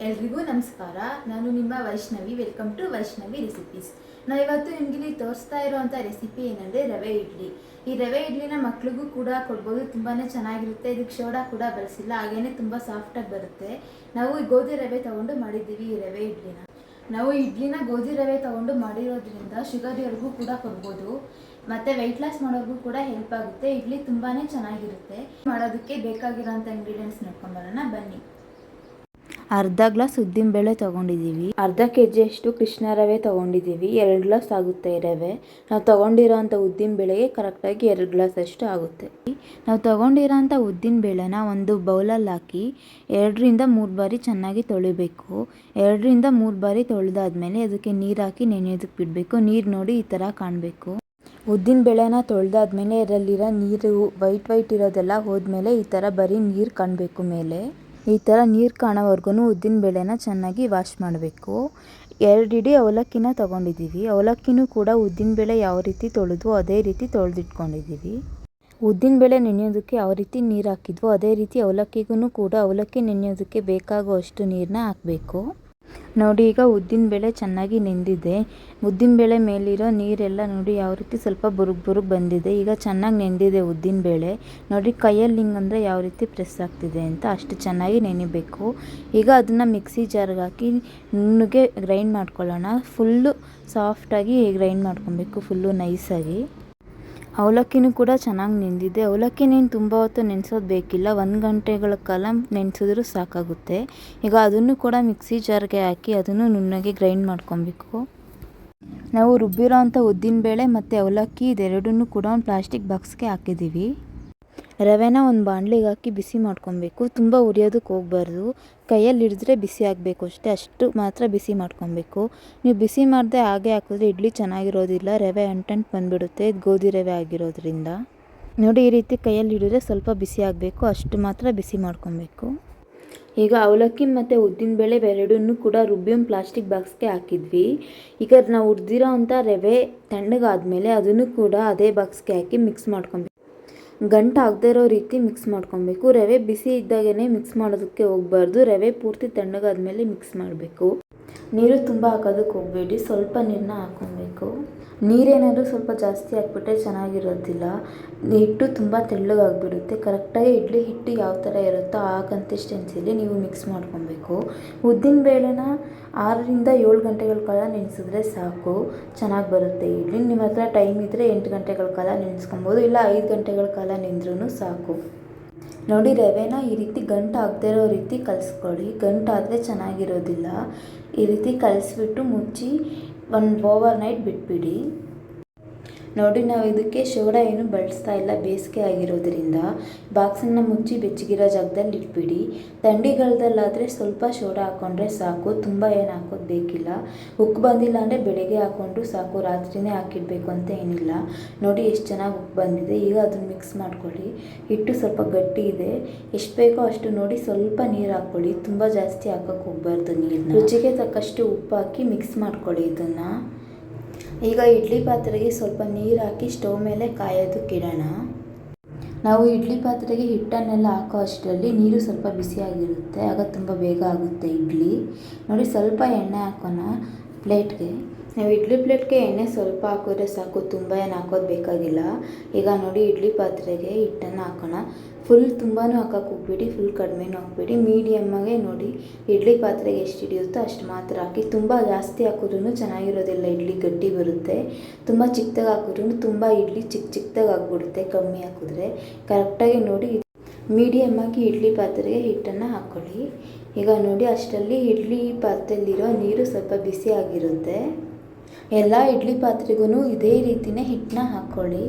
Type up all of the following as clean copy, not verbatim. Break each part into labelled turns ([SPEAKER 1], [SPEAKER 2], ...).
[SPEAKER 1] ಎಲ್ರಿಗೂ ನಮಸ್ಕಾರ. ನಾನು ನಿಮ್ಮ Vaishnavi. Welcome to Vaishnavi recipes. ನಾವು ಇವತ್ತು ನಿಮಗೆ ತೋರಿಸ್ತಾ ಇರೋವಂಥ ರೆಸಿಪಿ ಏನಂದರೆ ರವೆ ಇಡ್ಲಿ. ಈ ರವೆ ಇಡ್ಲಿನ ಮಕ್ಳಿಗೂ ಕೂಡ ಕೊಡ್ಬೋದು, ತುಂಬಾ ಚೆನ್ನಾಗಿರುತ್ತೆ. ಇದಕ್ಕೆ ಸೋಡಾ ಕೂಡ ಬಳಸಿಲ್ಲ, ಹಾಗೇನೆ ತುಂಬ ಸಾಫ್ಟಾಗಿ ಬರುತ್ತೆ. ನಾವು ಗೋಧಿ ರವೆ ತೊಗೊಂಡು ಮಾಡಿದ್ದೀವಿ ಈ ರವೆ ಇಡ್ಲಿನ. ನಾವು ಇಡ್ಲಿನ ಗೋಧಿ ರವೆ ತೊಗೊಂಡು ಮಾಡಿರೋದ್ರಿಂದ ಶುಗರ್ ಇವ್ರಿಗೂ ಕೂಡ ಕೊಡ್ಬೋದು, ಮತ್ತು ವೆಯ್ಟ್ ಲಾಸ್ ಮಾಡೋರಿಗೂ ಕೂಡ ಹೆಲ್ಪ್ ಆಗುತ್ತೆ. ಇಡ್ಲಿ ತುಂಬಾ ಚೆನ್ನಾಗಿರುತ್ತೆ. ಮಾಡೋದಕ್ಕೆ ಬೇಕಾಗಿರೋಂಥ ಇಂಗ್ರೀಡಿಯೆಂಟ್ಸ್ ನೋಡ್ಕೊಂಬರೋಣ ಬನ್ನಿ.
[SPEAKER 2] ಅರ್ಧ ಗ್ಲಾಸ್ ಉದ್ದಿನಬೇಳೆ ತೊಗೊಂಡಿದ್ದೀವಿ. ಅರ್ಧ ಕೆಜಿಯಷ್ಟು ಕೃಷ್ಣ ರವೆ ತೊಗೊಂಡಿದ್ದೀವಿ. 2 ಗ್ಲಾಸ್ ಆಗುತ್ತೆ ಈ ರವೆ. ನಾವು ತೊಗೊಂಡಿರೋಂಥ ಉದ್ದಿನಬೇಳೆಗೆ ಕರೆಕ್ಟಾಗಿ 2 ಗ್ಲಾಸ್ ಅಷ್ಟು ಆಗುತ್ತೆ. ನಾವು ತೊಗೊಂಡಿರೋಂಥ ಉದ್ದಿನಬೇಳೆನ ಒಂದು ಬೌಲಲ್ಲಿ ಹಾಕಿ 2ರಿಂದ 3 ಬಾರಿ ಚೆನ್ನಾಗಿ ತೊಳಿಬೇಕು. 2ರಿಂದ 3 ಬಾರಿ ತೊಳೆದಾದ್ಮೇಲೆ ಅದಕ್ಕೆ ನೀರು ಹಾಕಿ ನೆನೆಯೋದಕ್ಕೆ ಬಿಡಬೇಕು. ನೀರು ನೋಡಿ ಈ ಥರ ಕಾಣಬೇಕು. ಉದ್ದಿನಬೇಳೆನ ತೊಳೆದಾದ್ಮೇಲೆ ಇದರಲ್ಲಿರೋ ನೀರು ವೈಟ್ ಇರೋದೆಲ್ಲ ಹೋದ್ಮೇಲೆ ಈ ಥರ ಬರೀ ನೀರು ಕಾಣಬೇಕು. ಮೇಲೆ ಈ ಥರ ನೀರು ಕಾಣೋವರೆಗೂ ಉದ್ದಿನಬೇಳೆನ ಚೆನ್ನಾಗಿ ವಾಶ್ ಮಾಡಬೇಕು. 2 ಇಡೀ ಅವಲಕ್ಕಿನ ತೊಗೊಂಡಿದ್ದೀವಿ. ಅವಲಕ್ಕಿನೂ ಕೂಡ ಉದ್ದಿನಬೇಳೆ ಯಾವ ರೀತಿ ತೊಳೆದ್ವೋ ಅದೇ ರೀತಿ ತೊಳೆದಿಟ್ಕೊಂಡಿದ್ದೀವಿ. ಉದ್ದಿನಬೇಳೆ ನೆನೆಯೋದಕ್ಕೆ ಯಾವ ರೀತಿ ನೀರು ಹಾಕಿದ್ವೋ ಅದೇ ರೀತಿ ಅವಲಕ್ಕಿಗೂ ಕೂಡ ಅವಲಕ್ಕಿ ನೆನೆಯೋದಕ್ಕೆ ಬೇಕಾಗುವಷ್ಟು ನೀರನ್ನ ಹಾಕಬೇಕು. ನೋಡಿ, ಈಗ ಉದ್ದಿನಬೇಳೆ ಚೆನ್ನಾಗಿ ನೆಂದಿದೆ. ಉದ್ದಿನಬೇಳೆ ಮೇಲಿರೋ ನೀರೆಲ್ಲ ನೋಡಿ ಯಾವ ರೀತಿ ಸ್ವಲ್ಪ ಬುರುಗ್ ಬಂದಿದೆ. ಈಗ ಚೆನ್ನಾಗಿ ನೆಂದಿದೆ ಉದ್ದಿನಬೇಳೆ. ನೋಡಿ, ಕೈಯಲ್ಲಿ ಹಿಂಗಂದರೆ ಯಾವ ರೀತಿ ಪ್ರೆಸ್ ಆಗ್ತಿದೆ ಅಂತ, ಅಷ್ಟು ಚೆನ್ನಾಗಿ ನೆನಿಬೇಕು. ಈಗ ಅದನ್ನು ಮಿಕ್ಸಿ ಜಾರ್ಗೆ ಹಾಕಿ ನುಣ್ಣಗೆ ಗ್ರೈಂಡ್ ಮಾಡ್ಕೊಳ್ಳೋಣ. ಫುಲ್ಲು ಸಾಫ್ಟಾಗಿ ಗ್ರೈಂಡ್ ಮಾಡ್ಕೊಬೇಕು, ಫುಲ್ಲು ನೈಸಾಗಿ. ಅವಲಕ್ಕಿನೂ ಕೂಡ ಚೆನ್ನಾಗಿ ನೆಂದಿದೆ. ಅವಲಕ್ಕಿ ತುಂಬ ಹೊತ್ತು ನೆನೆಸೋದು ಬೇಕಿಲ್ಲ, 1 ಗಂಟೆಗಳ ಕಾಲ ನೆನೆಸಿದ್ರೂ ಸಾಕಾಗುತ್ತೆ. ಈಗ ಅದನ್ನು ಕೂಡ ಮಿಕ್ಸಿ ಜಾರ್ಗೆ ಹಾಕಿ ಅದನ್ನು ನುಣ್ಣಗೆ ಗ್ರೈಂಡ್ ಮಾಡ್ಕೊಬೇಕು. ನಾವು ರುಬ್ಬಿರೋ ಅಂಥ ಉದ್ದಿನಬೇಳೆ ಮತ್ತು ಅವಲಕ್ಕಿ ಇದೆರಡನ್ನೂ ಕೂಡ ಒಂದು ಪ್ಲಾಸ್ಟಿಕ್ ಬಾಕ್ಸ್ಗೆ ಹಾಕಿದ್ದೀವಿ. ರವೆನ ಒಂದು ಬಾಣಲಿಗೆ ಹಾಕಿ ಬಿಸಿ ಮಾಡ್ಕೊಬೇಕು. ತುಂಬ ಉರಿಯೋದಕ್ಕೆ ಹೋಗಬಾರ್ದು, ಕೈಯಲ್ಲಿ ಹಿಡಿದ್ರೆ ಬಿಸಿ ಆಗಬೇಕು ಅಷ್ಟೇ, ಅಷ್ಟು ಮಾತ್ರ ಬಿಸಿ ಮಾಡ್ಕೊಬೇಕು. ನೀವು ಬಿಸಿ ಮಾಡದೆ ಹಾಗೆ ಹಾಕಿದ್ರೆ ಇಡ್ಲಿ ಚೆನ್ನಾಗಿರೋದಿಲ್ಲ, ರವೆ ಅಂಟಂಟು ಬಂದುಬಿಡುತ್ತೆ. ಇದು ಗೋಧಿ ರವೆ ಆಗಿರೋದ್ರಿಂದ ನೋಡಿ, ಈ ರೀತಿ ಕೈಯಲ್ಲಿ ಹಿಡಿದ್ರೆ ಸ್ವಲ್ಪ ಬಿಸಿ ಆಗಬೇಕು, ಅಷ್ಟು ಮಾತ್ರ ಬಿಸಿ ಮಾಡ್ಕೊಬೇಕು. ಈಗ ಅವಲಕ್ಕಿ ಮತ್ತು ಉದ್ದಿನಬೇಳೆ ಎರಡನ್ನೂ ಕೂಡ ರುಬ್ಬಿ ಒಂದು ಪ್ಲಾಸ್ಟಿಕ್ ಬಾಕ್ಸ್ಗೆ ಹಾಕಿದ್ವಿ. ಈಗ ನಾವು ಹುರಿದಿರೋ ಅಂಥ ರವೆ ತಣ್ಣಗಾದ್ಮೇಲೆ ಅದನ್ನು ಕೂಡ ಅದೇ ಬಾಕ್ಸ್ಗೆ ಹಾಕಿ ಮಿಕ್ಸ್ ಮಾಡ್ಕೊಬೇಕು. ಗಂಟು ಆಗದೇ ಇರೋ ರೀತಿ ಮಿಕ್ಸ್ ಮಾಡ್ಕೊಬೇಕು. ರವೆ ಬಿಸಿ ಇದ್ದಾಗೇ ಮಿಕ್ಸ್ ಮಾಡೋದಕ್ಕೆ ಹೋಗಬಾರ್ದು, ರವೆ ಪೂರ್ತಿ ತಣ್ಣಗಾದ್ಮೇಲೆ ಮಿಕ್ಸ್ ಮಾಡಬೇಕು. ನೀರು ತುಂಬ ಹಾಕೋದಕ್ಕೆ ಹೋಗಬೇಡಿ, ಸ್ವಲ್ಪ ನೀರನ್ನ ಹಾಕ್ಕೊಬೇಕು. ನೀರೇನಾದರೂ ಸ್ವಲ್ಪ ಜಾಸ್ತಿ ಹಾಕ್ಬಿಟ್ರೆ ಚೆನ್ನಾಗಿರೋದಿಲ್ಲ, ಹಿಟ್ಟು ತುಂಬ ತೆಳ್ಳಗಾಗಿಬಿಡುತ್ತೆ. ಕರೆಕ್ಟಾಗಿ ಇಡ್ಲಿ ಹಿಟ್ಟು ಯಾವ ಥರ ಇರುತ್ತೋ ಆ ಕನ್ಸಿಸ್ಟೆನ್ಸಿಲಿ ನೀವು ಮಿಕ್ಸ್ ಮಾಡ್ಕೊಬೇಕು. ಉದ್ದಿನಬೇಳೆನ 6ರಿಂದ 7 ಗಂಟೆಗಳ ಕಾಲ ನೆನೆಸಿದ್ರೆ ಸಾಕು, ಚೆನ್ನಾಗಿ ಬರುತ್ತೆ ಇಡ್ಲಿ. ನಿಮ್ಮ ಹತ್ರ ಟೈಮ್ ಇದ್ದರೆ 8 ಗಂಟೆಗಳ ಕಾಲ ನೆನೆಸ್ಕೊಬೋದು, ಇಲ್ಲ 5 ಗಂಟೆಗಳ ಕಾಲ ನೆನೆದ್ರೂ ಸಾಕು. ನೋಡಿ, ರವೆನ ಈ ರೀತಿ ಗಂಟು ಆಗದೇ ಇರೋ ರೀತಿ ಕಲಿಸ್ಕೊಳ್ಳಿ. ಗಂಟಾದರೆ ಚೆನ್ನಾಗಿರೋದಿಲ್ಲ. ಈ ರೀತಿ ಕಲಿಸ್ಬಿಟ್ಟು ಮುಚ್ಚಿ ಓವರ್ ನೈಟ್ ಬಿಟ್ಬಿಡಿ. ನೋಡಿ, ನಾವು ಇದಕ್ಕೆ ಸೋಡಾ ಏನು ಬಳಸ್ತಾ ಇಲ್ಲ, ಬೇಸಿಗೆ ಆಗಿರೋದ್ರಿಂದ. ಬಾಕ್ಸನ್ನು ಮುಚ್ಚಿ ಬೆಚ್ಚಗಿರೋ ಜಾಗದಲ್ಲಿ ಇಟ್ಬಿಡಿ. ಥಂಡಿಗಾಲದಲ್ಲಾದರೆ ಸ್ವಲ್ಪ ಸೋಡಾ ಹಾಕ್ಕೊಂಡ್ರೆ ಸಾಕು, ತುಂಬ ಏನು ಹಾಕೋದು ಬೇಕಿಲ್ಲ. ಉಕ್ಕು ಬಂದಿಲ್ಲ ಅಂದರೆ ಬೆಳಗ್ಗೆ ಹಾಕ್ಕೊಂಡ್ರು ಸಾಕು, ರಾತ್ರಿನೇ ಹಾಕಿಡಬೇಕು ಅಂತ ಏನಿಲ್ಲ. ನೋಡಿ ಎಷ್ಟು ಚೆನ್ನಾಗಿ ಉಕ್ಕು ಬಂದಿದೆ. ಈಗ ಅದನ್ನು ಮಿಕ್ಸ್ ಮಾಡ್ಕೊಳ್ಳಿ. ಹಿಟ್ಟು ಸ್ವಲ್ಪ ಗಟ್ಟಿ ಇದೆ, ಎಷ್ಟು ಬೇಕೋ ಅಷ್ಟು ನೋಡಿ ಸ್ವಲ್ಪ ನೀರು ಹಾಕ್ಕೊಳ್ಳಿ, ತುಂಬ ಜಾಸ್ತಿ ಹಾಕೋಕ್ಕೆ ಹೋಗಬಾರ್ದು ನೀರನ್ನ. ರುಚಿಗೆ ತಕ್ಕಷ್ಟು ಉಪ್ಪು ಹಾಕಿ ಮಿಕ್ಸ್ ಮಾಡ್ಕೊಳ್ಳಿ ಇದನ್ನು. ಈಗ ಇಡ್ಲಿ ಪಾತ್ರೆಗೆ ಸ್ವಲ್ಪ ನೀರು ಹಾಕಿ ಸ್ಟವ್ ಮೇಲೆ ಕಾಯೋದಕ್ಕೆ ಇಡೋಣ. ನಾವು ಇಡ್ಲಿ ಪಾತ್ರೆಗೆ ಹಿಟ್ಟನ್ನೆಲ್ಲ ಹಾಕೋ ಅಷ್ಟರಲ್ಲಿ ನೀರು ಸ್ವಲ್ಪ ಬಿಸಿಯಾಗಿರುತ್ತೆ, ಆಗ ತುಂಬ ಬೇಗ ಆಗುತ್ತೆ ಇಡ್ಲಿ. ನೋಡಿ, ಸ್ವಲ್ಪ ಎಣ್ಣೆ ಹಾಕೋಣ ಪ್ಲೇಟ್ಗೆ. ನಾವು ಇಡ್ಲಿ ಪ್ಲೇಟ್ಗೆ ಎಣ್ಣೆ ಸ್ವಲ್ಪ ಹಾಕಿದ್ರೆ ಸಾಕು, ತುಂಬ ಏನು ಹಾಕೋದು ಬೇಕಾಗಿಲ್ಲ. ಈಗ ನೋಡಿ, ಇಡ್ಲಿ ಪಾತ್ರೆಗೆ ಹಿಟ್ಟನ್ನು ಹಾಕೋಣ. ಫುಲ್ ತುಂಬಾ ಹಾಕೋಕ್ಕೆ ಹೋಗ್ಬೇಡಿ, ಫುಲ್ ಕಡಿಮೆನೂ ಹಾಕ್ಬೇಡಿ, ಮೀಡಿಯಮ್ಮಾಗೆ ನೋಡಿ. ಇಡ್ಲಿ ಪಾತ್ರೆಗೆ ಎಷ್ಟು ಹಿಡಿಯುತ್ತೋ ಅಷ್ಟು ಮಾತ್ರ ಹಾಕಿ. ತುಂಬ ಜಾಸ್ತಿ ಹಾಕಿದ್ರೂ ಚೆನ್ನಾಗಿರೋದಿಲ್ಲ, ಇಡ್ಲಿ ಗಟ್ಟಿ ಬರುತ್ತೆ. ತುಂಬ ಚಿಕ್ಕದಾಗಿ ಹಾಕಿದ್ರೂ ತುಂಬ ಇಡ್ಲಿ ಚಿಕ್ಕದಾಗಿ ಆಗಿಬಿಡುತ್ತೆ ಕಮ್ಮಿ ಹಾಕಿದ್ರೆ. ಕರೆಕ್ಟಾಗಿ ನೋಡಿ ಮೀಡಿಯಮ್ಮಾಗಿ ಇಡ್ಲಿ ಪಾತ್ರೆಗೆ ಹಿಟ್ಟನ್ನು ಹಾಕ್ಕೊಳ್ಳಿ. ಈಗ ನೋಡಿ, ಅಷ್ಟರಲ್ಲಿ ಇಡ್ಲಿ ಪಾತ್ರೆಯಲ್ಲಿರೋ ನೀರು ಸ್ವಲ್ಪ ಬಿಸಿ ಆಗಿರುತ್ತೆ. ಎಲ್ಲ ಇಡ್ಲಿ ಪಾತ್ರೆಗೂ ಇದೇ ರೀತಿಯೇ ಹಿಟ್ಟನ್ನ ಹಾಕ್ಕೊಳ್ಳಿ.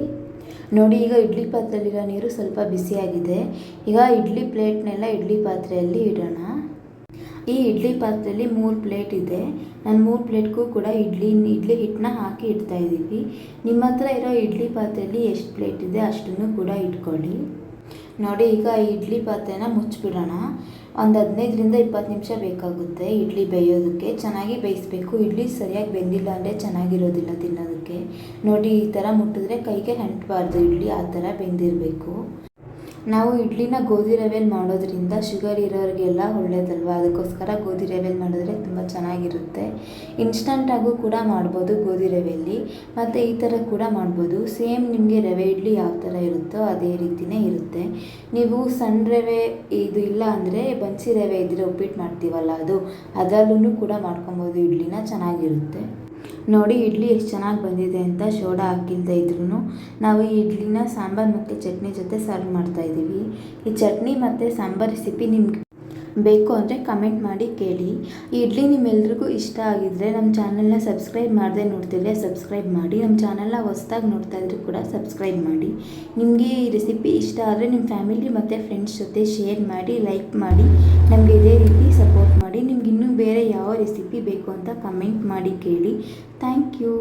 [SPEAKER 2] ನೋಡಿ, ಈಗ ಇಡ್ಲಿ ಪಾತ್ರೆಯಲ್ಲಿರೋ ನೀರು ಸ್ವಲ್ಪ ಬಿಸಿಯಾಗಿದೆ. ಈಗ ಇಡ್ಲಿ ಪ್ಲೇಟ್ನೆಲ್ಲ ಇಡ್ಲಿ ಪಾತ್ರೆಯಲ್ಲಿ ಇಡೋಣ. ಈ ಇಡ್ಲಿ ಪಾತ್ರೆಯಲ್ಲಿ 3 ಪ್ಲೇಟ್ ಇದೆ. ನಾನು 3 ಪ್ಲೇಟ್ಗೂ ಕೂಡ ಇಡ್ಲಿ ಹಿಟ್ಟನ್ನ ಹಾಕಿ ಇಡ್ತಾಯಿದ್ದೀವಿ. ನಿಮ್ಮ ಹತ್ರ ಇರೋ ಇಡ್ಲಿ ಪಾತ್ರೆಯಲ್ಲಿ ಎಷ್ಟು ಪ್ಲೇಟ್ ಇದೆ ಅಷ್ಟನ್ನು ಕೂಡ ಇಟ್ಕೊಳ್ಳಿ. ನೋಡಿ, ಈಗ ಇಡ್ಲಿ ಪಾತ್ರೆನ ಮುಚ್ಚಿಬಿಡೋಣ. ಒಂದು 15ರಿಂದ 20 ನಿಮಿಷ ಬೇಕಾಗುತ್ತೆ ಇಡ್ಲಿ ಬೇಯೋದಕ್ಕೆ. ಚೆನ್ನಾಗಿ ಬೇಯಿಸಬೇಕು. ಇಡ್ಲಿ ಸರಿಯಾಗಿ ಬೆಂದಿಲ್ಲ ಅಂದರೆ ಚೆನ್ನಾಗಿರೋದಿಲ್ಲ ತಿನ್ನೋದಕ್ಕೆ. ನೋಡಿ, ಈ ಥರ ಮುಟ್ಟಿದ್ರೆ ಕೈಗೆ ಅಂಟಬಾರ್ದು ಇಡ್ಲಿ, ಆ ಥರ ಬೆಂದಿರಬೇಕು. ನಾವು ಇಡ್ಲಿನ ಗೋಧಿ ರವೆಯಲ್ಲಿ ಮಾಡೋದ್ರಿಂದ ಶುಗರ್ ಇರೋರಿಗೆಲ್ಲ ಒಳ್ಳೇದಲ್ವ, ಅದಕ್ಕೋಸ್ಕರ ಗೋಧಿ ರವೆಯಲ್ಲಿ ಮಾಡಿದ್ರೆ ತುಂಬ ಚೆನ್ನಾಗಿರುತ್ತೆ. ಇನ್ಸ್ಟಂಟಾಗೂ ಕೂಡ ಮಾಡ್ಬೋದು ಗೋಧಿ ರವೆಯಲ್ಲಿ, ಮತ್ತು ಈ ಥರ ಕೂಡ ಮಾಡ್ಬೋದು. ಸೇಮ್ ನಿಮಗೆ ರವೆ ಇಡ್ಲಿ ಯಾವ ಥರ ಇರುತ್ತೋ ಅದೇ ರೀತಿಯೇ ಇರುತ್ತೆ. ನೀವು ಸಣ್ಣ ರವೆ ಇದು ಇಲ್ಲ ಅಂದರೆ ಬನ್ಸಿ ರವೆ ಇದ್ದರೆ ಉಪ್ಪಿಟ್ಟು ಮಾಡ್ತೀವಲ್ಲ ಅದರಲ್ಲೂ ಕೂಡ ಮಾಡ್ಕೊಬೋದು. ಇಡ್ಲಿನ ಚೆನ್ನಾಗಿರುತ್ತೆ. ನೋಡಿ ಇಡ್ಲಿ ಎಷ್ಟು ಚೆನ್ನಾಗಿ ಬಂದಿದೆ ಅಂತ. ಸೋಡಾ ಹಾಕಿಲ್ಲದೆ ಇದ್ರೂ ನಾವು ಈ ಇಡ್ಲಿನ ಸಾಂಬಾರು ಮತ್ತು ಚಟ್ನಿ ಜೊತೆ ಸರ್ವ್ ಮಾಡ್ತಾಯಿದ್ದೀವಿ. ಈ ಚಟ್ನಿ ಮತ್ತು ಸಾಂಬಾರು ರೆಸಿಪಿ ನಿಮ್ಗೆ ಬೇಕು ಅಂದರೆ ಕಮೆಂಟ್ ಮಾಡಿ ಕೇಳಿ. ಈ ಇಡ್ಲಿ ನಿಮ್ಮೆಲ್ರಿಗೂ ಇಷ್ಟ ಆಗಿದ್ದರೆ ನಮ್ಮ ಚಾನಲ್ನ ಸಬ್ಸ್ಕ್ರೈಬ್ ಮಾಡದೆ ನೋಡ್ತಿದ್ರೆ ಸಬ್ಸ್ಕ್ರೈಬ್ ಮಾಡಿ. ನಮ್ಮ ಚಾನಲ್ನ ಹೊಸ್ದಾಗಿ ನೋಡ್ತಾ ಇದ್ರೂ ಕೂಡ ಸಬ್ಸ್ಕ್ರೈಬ್ ಮಾಡಿ. ನಿಮಗೆ ಈ ರೆಸಿಪಿ ಇಷ್ಟ ಆದರೆ ನಿಮ್ಮ ಫ್ಯಾಮಿಲಿ ಮತ್ತು ಫ್ರೆಂಡ್ಸ್ ಜೊತೆ ಶೇರ್ ಮಾಡಿ, ಲೈಕ್ ಮಾಡಿ, ನಮಗೆ ಇದೇ ರೀತಿ ಸಪೋರ್ಟ್ ಮಾಡಿ. ನಿಮ್ಗೆ ಇನ್ನೂ ಬೇರೆ ಯಾವ ರೆಸಿಪಿ ಬೇಕು ಅಂತ ಕಮೆಂಟ್ ಮಾಡಿ ಕೇಳಿ. Thank you.